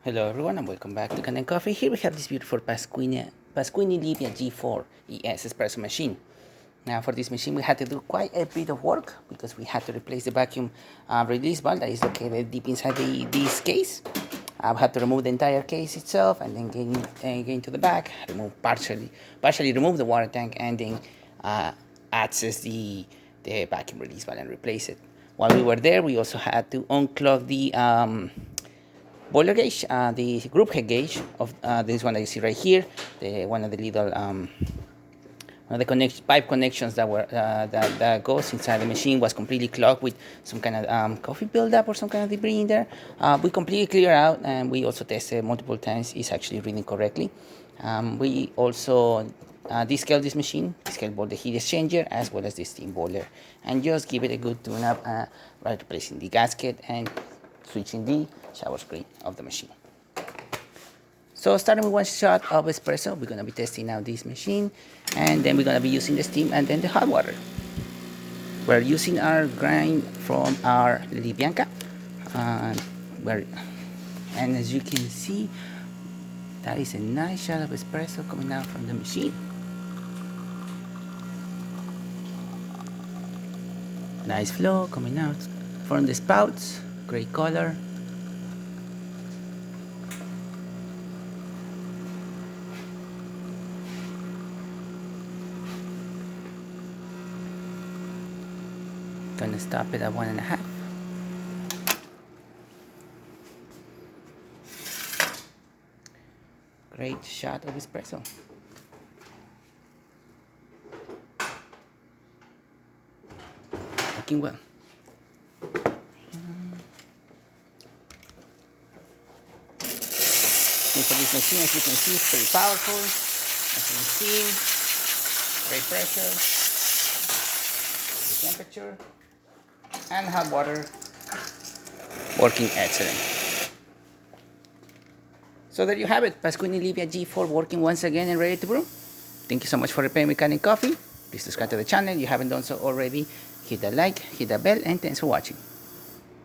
Hello everyone and welcome back to Kanen Coffee. Here we have this beautiful Pasquini Livia G4 ES espresso machine. Now for this machine we had to do quite a bit of work because we had to replace the vacuum release valve that is located deep inside this case. I had to remove the entire case itself and then get into the back, partially remove the water tank and then access the vacuum release valve and replace it. While we were there, we also had to unclog the boiler gauge, the group head gauge of this one that you see right here, one of the little one of the pipe connections that were that goes inside the machine was completely clogged with some kind of coffee buildup or some kind of debris in there. We completely cleared out, and we also tested multiple times it's actually reading correctly. We also descaled this machine, descaled both the heat exchanger as well as the steam boiler, and just give it a good tune-up, right, replacing the gasket and switching the shower screen of the machine. So starting with one shot of espresso, we're going to be testing out this machine, and then we're going to be using the steam and then the hot water. We're using our grind from our Livia, and as you can see, that is a nice shot of espresso coming out from the machine. Nice flow coming out from the spouts, great color. Gonna stop it at 1.5. Great shot of espresso. Working well. And for this machine, as you can see, it's pretty powerful. As you can see, great pressure, the temperature, and hot water working excellent. So there you have it, Pasquini Livia G4 working once again and ready to brew. Thank you so much for repairing me Kanen Coffee. Please subscribe to the channel if you haven't done so already. Hit that like, hit that bell, and thanks for watching.